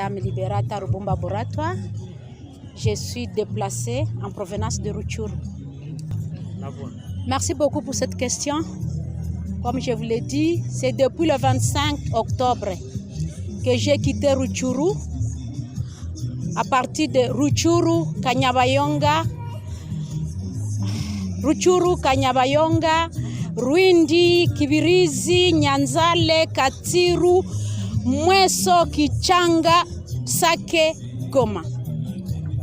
Madame Liberata Rubumba Boratwa. Je suis déplacée en provenance de Rutshuru. Merci beaucoup pour cette question. Comme je vous l'ai dit, c'est depuis le 25 octobre que j'ai quitté Rutshuru. À partir de Rutshuru, Kanyabayonga, Rwindi, Kibirizi, Nyanzale, Katiru, Mweso, Kichanga, Sake, Goma.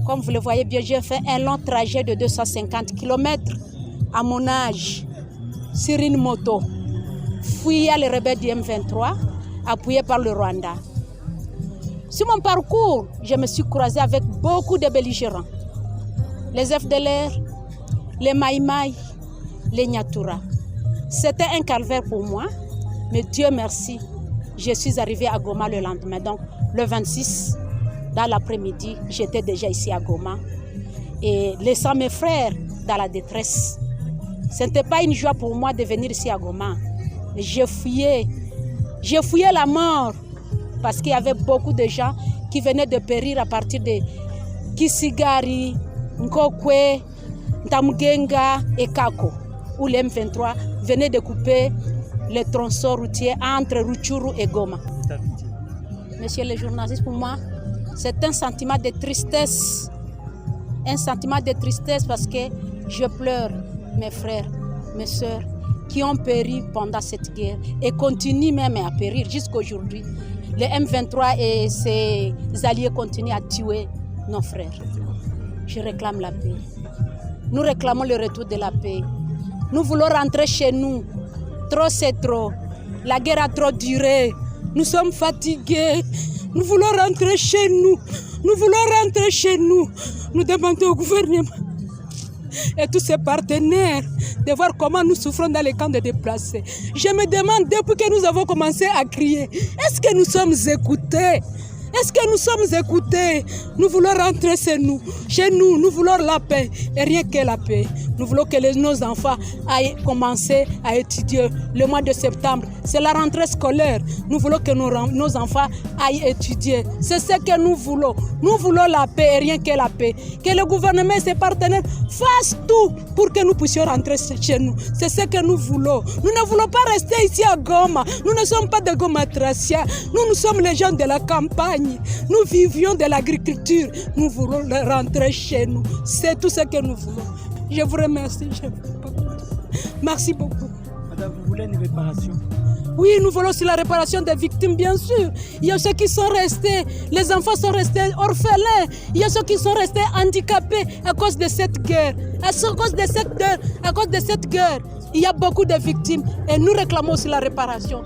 Comme vous le voyez bien, j'ai fait un long trajet de 250 km à mon âge, sur une moto, fuyant les rebelles du M23, appuyés par le Rwanda. Sur mon parcours, je me suis croisée avec beaucoup de belligérants. Les FDLR, les Maïmaï, les Nyatura. C'était un calvaire pour moi, mais Dieu merci, je suis arrivée à Goma le lendemain. Donc le 26, dans l'après-midi, j'étais déjà ici à Goma. Et laissant mes frères dans la détresse. Ce n'était pas une joie pour moi de venir ici à Goma. J'ai fouillé la mort parce qu'il y avait beaucoup de gens qui venaient de périr à partir de Kisigari, Nkokwe, Ntamugenga et Kako, où les M23 venaient de couper les tronçons routiers entre Rutshuru et Goma. Monsieur le journaliste, pour moi, c'est un sentiment de tristesse. Un sentiment de tristesse parce que je pleure mes frères, mes soeurs qui ont péri pendant cette guerre et continuent même à périr jusqu'à aujourd'hui. Les M23 et ses alliés continuent à tuer nos frères. Je réclame la paix. Nous réclamons le retour de la paix. Nous voulons rentrer chez nous. Trop c'est trop. La guerre a trop duré. Nous sommes fatigués. Nous voulons rentrer chez nous. Nous voulons rentrer chez nous. Nous demandons au gouvernement et tous ses partenaires de voir comment nous souffrons dans les camps de déplacés. Je me demande, depuis que nous avons commencé à crier, est-ce que nous sommes écoutés? Est-ce que nous sommes écoutés? Nous voulons rentrer chez nous. Nous voulons la paix et rien que la paix. Nous voulons que nos enfants aillent commencer à étudier le mois de septembre. C'est la rentrée scolaire. Nous voulons que nos enfants aillent étudier. C'est ce que nous voulons. Nous voulons la paix et rien que la paix. Que le gouvernement et ses partenaires fassent tout pour que nous puissions rentrer chez nous. C'est ce que nous voulons. Nous ne voulons pas rester ici à Goma. Nous ne sommes pas des Gomatraciens. Nous sommes les gens de la campagne. Nous vivions de l'agriculture. Nous voulons rentrer chez nous. C'est tout ce que nous voulons. Je vous remercie. Merci beaucoup. Madame, vous voulez une réparation? Oui, nous voulons aussi la réparation des victimes, bien sûr. Il y a ceux qui sont restés, les enfants sont restés orphelins. Il y a ceux qui sont restés handicapés à cause de cette guerre. À cause de cette guerre, il y a beaucoup de victimes et nous réclamons aussi la réparation.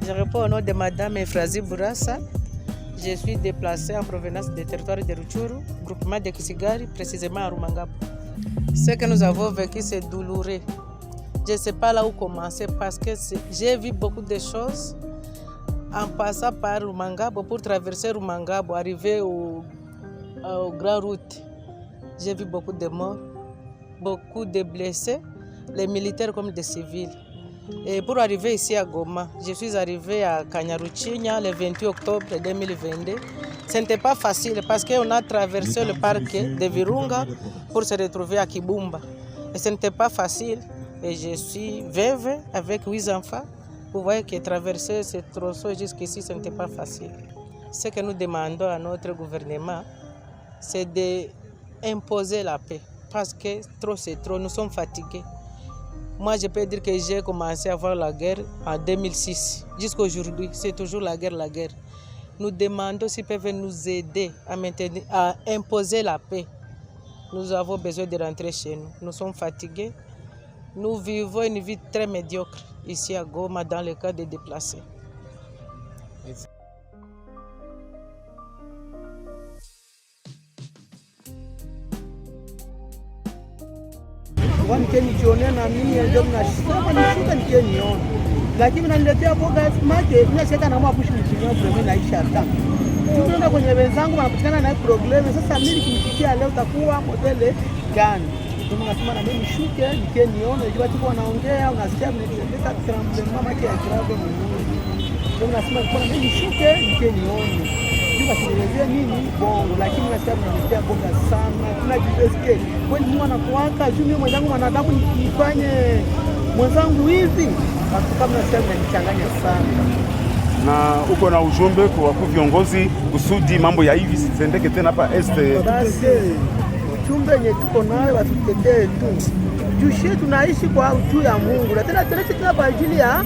Je réponds au nom de Madame Efrazi Bourassa. Je suis déplacée en provenance des territoires de Rutshuru, groupement de Kisigari, précisément à Rumangabo. Ce que nous avons vécu, c'est douloureux. Je ne sais pas là où commencer parce que j'ai vu beaucoup de choses en passant par Rumangabo pour traverser Rumangabo, arriver au Grand Route. J'ai vu beaucoup de morts, beaucoup de blessés, les militaires comme des civils. Et pour arriver ici à Goma, je suis arrivée à Kanyaruchinya le 28 octobre 2022. Ce n'était pas facile parce qu'on a traversé le parc de Virunga pour se retrouver à Kibumba. Et ce n'était pas facile. Et je suis veuve avec 8 enfants. Vous voyez que traverser ce tronçon jusqu'ici, ce n'était pas facile. Ce que nous demandons à notre gouvernement, c'est d'imposer la paix. Parce que trop c'est trop, nous sommes fatigués. Moi, je peux dire que j'ai commencé à voir la guerre en 2006. Jusqu'à aujourd'hui, c'est toujours la guerre, la guerre. Nous demandons s'ils peuvent nous aider à imposer la paix. Nous avons besoin de rentrer chez nous. Nous sommes fatigués. Nous vivons une vie très médiocre ici à Goma dans le cas des déplacés. Nikiona na mimi ndio mnasema nishuka nikiona, lakini mnaniletea boga make ninashaka na mwapushi mkinywa problem naisha hata tunaenda kwenye wenzangu wanapatikana na problem. Sasa mimi nikimfikia leo takuwa modele gani? Ndio nasema na mimi nishuke nike nione kile tuko wanaongea, unasikia mnileta tremblement mama yake grave mwenyewe. Ndio nasema kwa mimi nishuke nike nione. Ndio basielezea nini bongo, lakini nasikia mnaniletea bonga sana. Tuna jideske. Kwani mimi anakuaka juu mimi mwenzangu mwanadamu nifanye mwenzangu hivi. Kama nasikia mnanichanganya sana. Na uko na ujumbe kwa wakuu viongozi kusudi mambo ya hivi sitendeke tena hapa este. Basi ujumbe yenye tuko nayo watutetee tu. Jushie tunaishi kwa juu ya Mungu. Na tena tena kwa ajili ya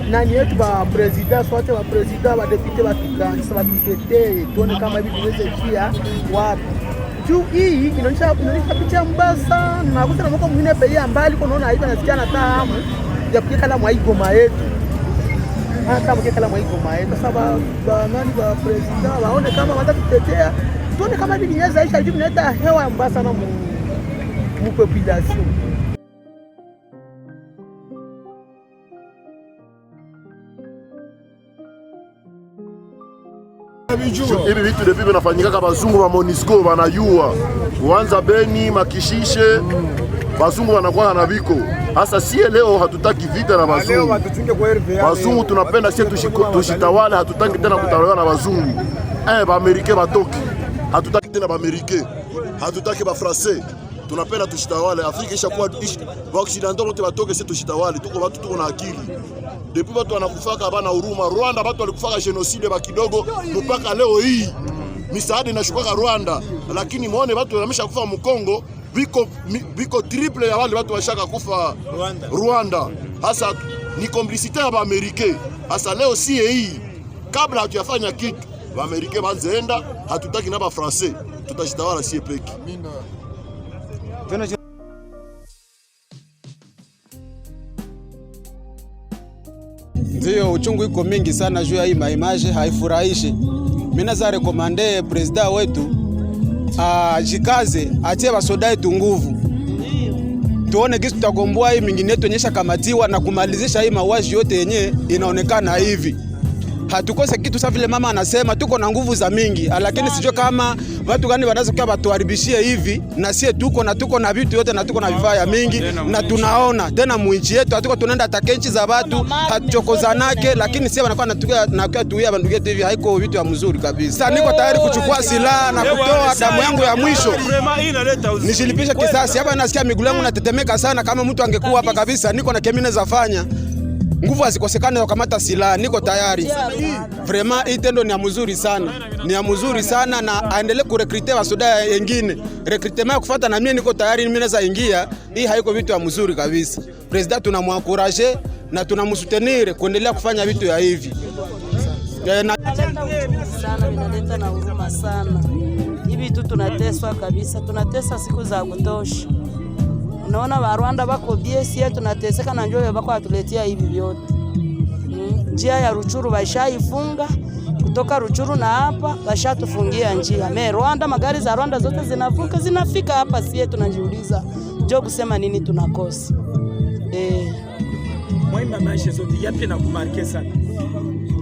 nani yetu ba president sote wa president wa deputy wa kigani sasa tutetee tuone kama hivi tunaweza chia wapi. Juu hii inaonyesha picha mbaya sana. Na kuta na mko mwingine pia mbali unaona hivi anasikia na tamu ya kukala mwa Goma yetu. Hata mkekala mwa Goma yetu sasa nani ba president waone kama watatutetea. Tuone kama hivi inaweza isha juu inaleta hewa mbaya sana mu population. Hivi vitu depuis vinafanyika kama bazungu wa Monisco wanayua. Uanza Beni, Makishishe, bazungu wanakuwa na viko. Hasa sie leo hatutaki vita na bazungu. Bazungu tunapenda sie tushitawale, hatutaki tena kutawaliwa na bazungu. Ba Amerike batoki. Hatutaki tena ba Amerike. Hatutaki ba Francais. Tunapenda tushitawale. Afrika ishakuwa ba Occidentaux wote batoke sie tushitawale. Tuko watu tuko na akili. Depuis watu wanakufaka bana huruma. Rwanda watu walikufaka genocide ba kidogo mpaka leo hii. Misaada inashuka Rwanda, lakini muone watu wameshakufa mu Kongo biko triple ya wale watu washaka kufa Rwanda. Hasa ni complicité ya Amerika. Hasa leo si hii. Kabla hatujafanya kitu, Amerika banzeenda, hatutaki na ba Francais. Tutajitawala si peki. Ndio uchungu iko mingi sana juu ya hii maimage haifurahishi. Mimi naweza rekomande president wetu jikaze atie basoda yetu nguvu. Tuone gisi tutakomboa hii mingine yetu onyesha kamatiwa na kumalizisha hii mauaji yote yenye inaonekana hivi. Hatukose kitu sawa vile mama anasema tuko na nguvu za mingi, lakini sijui kama watu gani wanaweza kwa batuharibishie hivi na sie tuko na vitu yote na tuko na vifaa ya mingi na tunaona tena muinchi yetu hatuko tunaenda takenchi za watu hatuchokozanake, lakini sie wanakuwa natukia tuia bandu yetu hivi haiko vitu ya mzuri kabisa. Sasa niko tayari kuchukua silaha na kutoa damu yangu ya mwisho nishilipisha kisasi. Hapa nasikia miguu yangu natetemeka sana. Kama mtu angekuwa hapa kabisa niko na kemine za fanya nguvu azikosekane wakamata silaha, niko tayari. Vraiment hii tendo ni ya mzuri sana. Ni ya mzuri sana na aendelee kurekrite wasoda wengine. Recruitment kufuata na mimi niko tayari, mimi naweza ingia. Hii haiko vitu ya mzuri kabisa. President tunamwankuraje na tunamsutenir kuendelea kufanya vitu ya hivi. Sana vinaleta na huruma sana. Hivi tu tunateswa kabisa. Tunatesa siku za kutosha. Unaona wa Rwanda bako BSA tunateseka na njoo bako atuletea hivi vyote. Njia ya Ruchuru washaifunga, kutoka Ruchuru na hapa washatufungia njia. Rwanda magari za Rwanda zote zinavuka zinafika hapa, sie tunajiuliza njoo kusema nini tunakosa. Mwima maisha zote yapi na kumarke sana.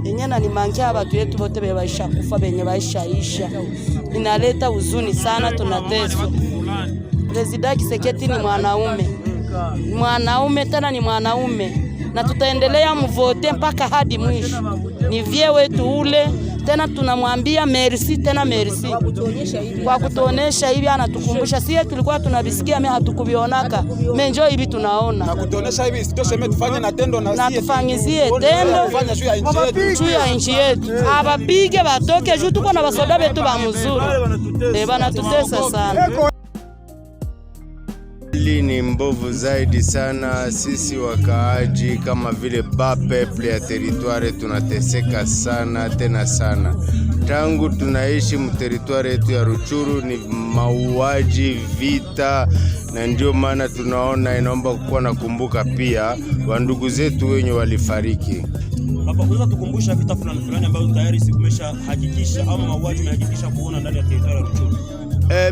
Enyana ni mangia watu yetu wote bebaisha kufa benye baishaisha. Inaleta huzuni sana, tunateswa. President Kisekedi ni mwanaume tena ni mwanaume na tutaendelea mvote mpaka hadi mwisho. Ni vie wetu ule tena tunamwambia merci tena merci kwa kutuonesha hivi, anatukumbusha sisi tulikuwa tunabisikia mimi hatukubionaka menjo hivi tunaona na kutuonesha hivi sitoseme tufanye na tendo na tufanyizie tendo kufanya juu ya nchi yetu. Abapige batoke juu tuko na basoda wetu ba mzuri bana tutesa sana. Hili ni mbovu zaidi sana. Sisi wakaaji kama vile bapeple ya teritware tunateseka sana tena sana. Tangu tunaishi mteritware yetu ya Ruchuru ni mauaji, vita, na ndio maana tunaona inaomba kuwa nakumbuka pia wandugu zetu wenye walifariki. Hapa kwanza tukumbusha vita fulani ambayo tayari sikumesha hakikisha ama mauaji umehakikisha kuona ndani ya teritware ya Ruchuru.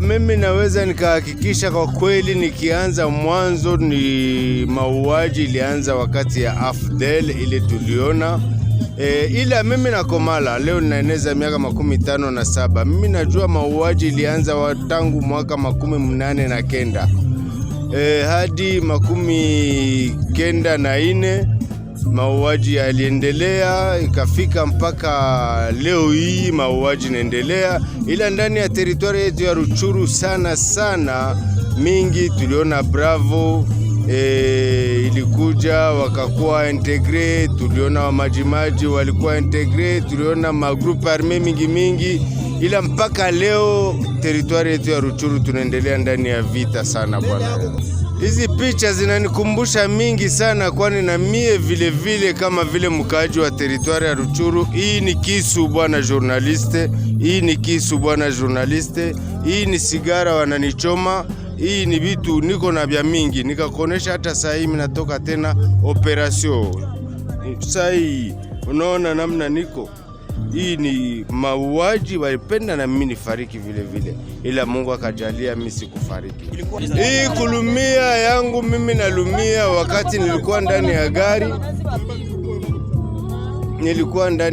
Mimi naweza nikahakikisha kwa kweli, nikianza mwanzo ni mauaji ilianza wakati ya AFDL ile tuliona. Ila mimi na Komala leo ninaeneza miaka 57. Mimi najua mauaji ilianza tangu mwaka 1989. hadi 94 mauaji yaliendelea, ikafika mpaka leo hii mauaji inaendelea, ila ndani ya teritwari yetu ya Ruchuru sana mingi tuliona Bravo ilikuja wakakuwa integre, tuliona wa majimaji walikuwa integre, tuliona magrupu arme mingi, ila mpaka leo teritwari yetu ya Ruchuru tunaendelea ndani ya vita sana bwana. Hizi picha zinanikumbusha mingi sana, kwani na mie vile kama vile mkaaji wa teritwari ya Ruchuru. Hii ni kisu bwana journaliste, hii ni kisu bwana journaliste, hii ni sigara wananichoma, hii ni vitu niko na vya mingi, nikakonesha hata saa hii minatoka tena operation. Saa hii unaona namna niko, hii ni mauaji walipenda na mimi nifariki vile, ila Mungu akajalia mimi sikufariki. Hii kulumia yangu mimi nalumia wakati nilikuwa ndani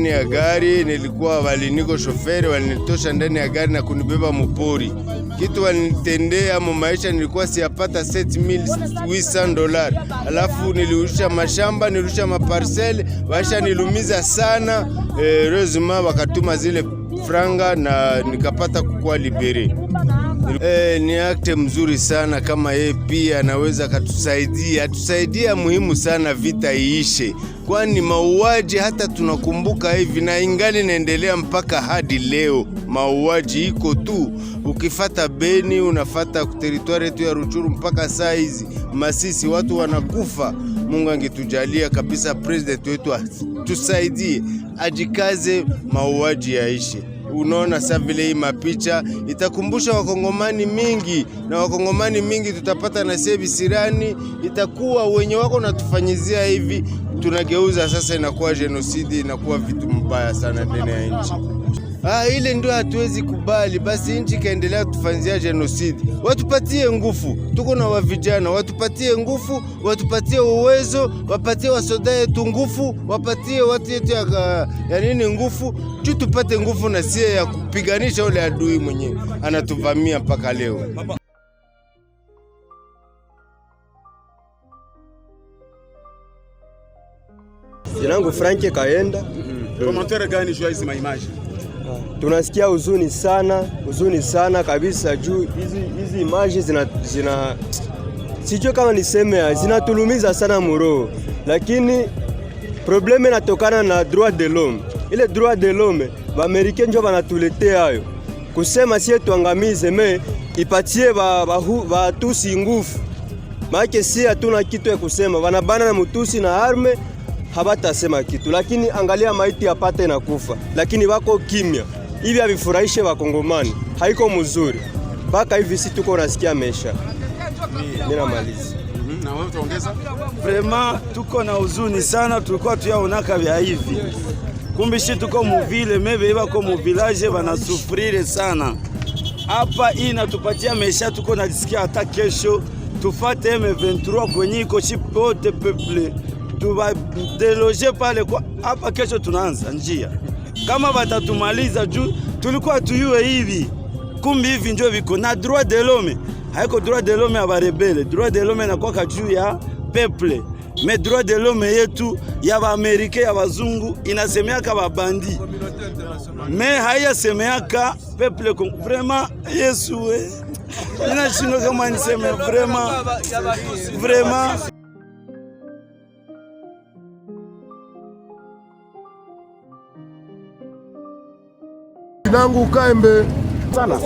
ya gari, nilikuwa waliniko shoferi, walinitosha ndani ya gari na kunibeba mupori. Kitu walinitendea mu maisha, nilikuwa siyapata $7,800. Alafu nilirusha mashamba, nilirusha maparcele, waisha nilumiza sana. Heureusement wakatuma zile franga na nikapata kukua libere. Ni akte mzuri sana, kama yeye pia anaweza katusaidia muhimu sana vita iishe, kwani mauaji hata tunakumbuka hivi na ingali naendelea mpaka hadi leo. Mauaji iko tu, ukifata Beni unafata teritwari yetu ya Ruchuru mpaka saa hizi Masisi watu wanakufa. Mungu angetujalia kabisa, president wetu tusaidie, ajikaze, mauaji yaishe. Unaona sasa vile hii mapicha itakumbusha wakongomani mingi, na wakongomani mingi tutapata na sebi sirani, itakuwa wenye wako natufanyizia hivi tunageuza sasa, inakuwa genocide, inakuwa vitu mbaya sana ndani ya nchi. Ile ndio hatuwezi kubali. Basi nchi kaendelea kutufanyia genocide, watupatie nguvu, tuko na wavijana, watupatie nguvu, watupatie uwezo, wapatie wasoda yetu nguvu, wapatie watu yetu ya nini nguvu, juu tupate nguvu na sie ya kupiganisha ule adui mwenye anatuvamia mpaka leo. Jinangu Franke Kaenda. Komentere gani juu hizi maimaji? Tunasikia huzuni sana kabisa juu hizi imaji zina sijui kama niseme, zinatulumiza sana muro, lakini probleme natokana na droit de l'homme. Ile droit de l'homme Amerikani ndio wanatuletea hayo, kusema sie tuangamize, me ipatie Batusi nguvu, maana si hatuna kitu ya kusema. Wanabana na Mutusi na arme, habatasema kitu, lakini angalia maiti apate na kufa, lakini wako kimya. Hivi havifurahishe Wakongomani, haiko mzuri. Baka hivi si tuko nasikia mesha. Mimi namaliza. Na wewe utaongeza? Vraiment tuko na huzuni sana, tulikuwa tuyaonaka vya hivi. Kumbe shi tuko muvile, mebe bako mu village banasufrire sana. Hapa hii natupatia mesha, tuko nasikia hata kesho tufate M23 kwenye iko chipote peuple. Tuba deloge pale kwa hapa, kesho tunaanza njia. Kama batatumaliza juu tulikuwa tuyue hivi, kumbi hivi ndio viko na droit de l'homme. Haiko droit de l'homme ya barebele, droit de l'homme na kwa juu ya peuple. Mais droit de l'homme yetu ya Amerika ya bazungu inasemeaka babandi. Mais haya semeaka peuple. Vraiment Yesu we. Inashindwa kama niseme vraiment. Nangu Kaembe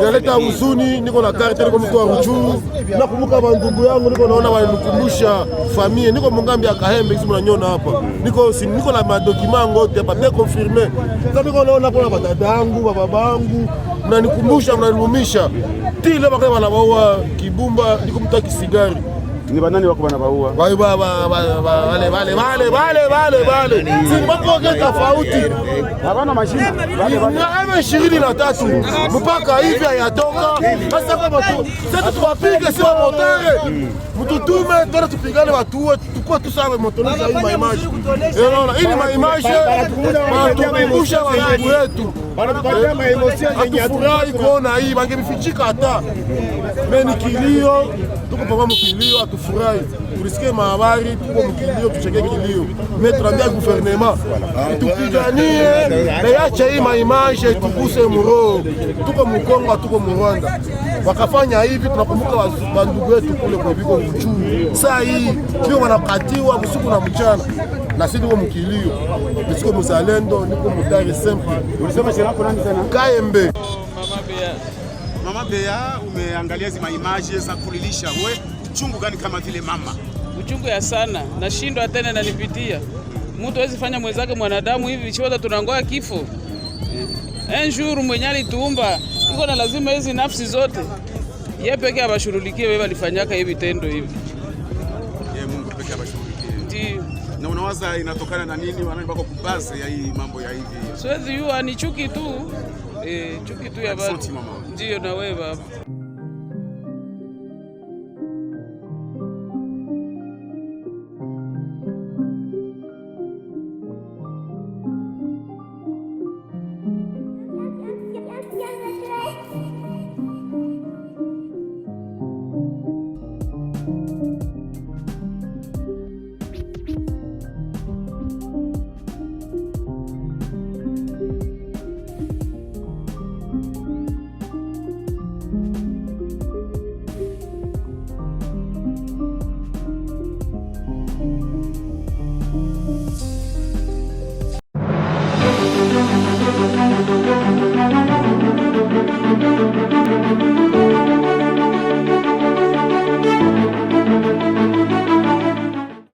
yaleta huzuni, niko na karte, niko mtu wa Ruchuru, nakumbuka bandugu yangu, niko naona wanikumbusha familia, niko mungambi ya Kahembe hizi mnanyona hapa, niko na madokima ngote hapa bien confirmé. Sasa niko naona kuna badada yangu, baba yangu, mnanikumbusha, mnanilumisha tile bakaya wanabaua Kibumba, niko mtu kisigari. Ni banani wako banabaua? Wale si bako geta tofauti. Habana mashina. Wale 23 mpaka hivi hayatoka. Sasa kama sasa tuwapige si wa motere. Mtutume tena tupigane watu tukue tusawe motonisha hii maimaji. Unaona hii maimaji wanatukumbusha wanangu wetu. Wanatupatia maemosio yenye hatufurahi kuona hii, wangefichika hata. Mimi kilio tuko pamoja mkilio, atufurahi. Tulisikie mahabari, tuko mkilio, tucheke kilio. Mais tunaambia gouvernement tupiganie na yache hii maimage tukuse muro. Tuko Mkongo, tuko Rwanda. Wakafanya hivi, tunakumbuka bandugu wetu kule kwa biko mchuu. Saa hii ndio wanakatiwa usiku na mchana. Na sisi tuko mkilio. Nisiko mzalendo, niko mudari simple. Ulisema jina lako nani tena? Kaembe. Mama Bea, umeangalia hizo maimaji za kulilisha. We uchungu gani kama vile mama? Uchungu ya sana, nashindwa tena nanipitia. Mtu hawezi fanya mwenzake mwanadamu hivi, chote tunangoa kifo. Enjuru mwenye alituumba, iko na lazima hizi nafsi zote. Yeye pekee abashughulikie wewe alifanyaka hivi tendo hivi. Yeye Mungu pekee abashughulikie. Ndio. Na unawaza inatokana na nini wanabako kubase ya hii mambo ya hivi? Siwezi yua ni chuki tu. Chuki tu ya baba. Ndio na wewe baba.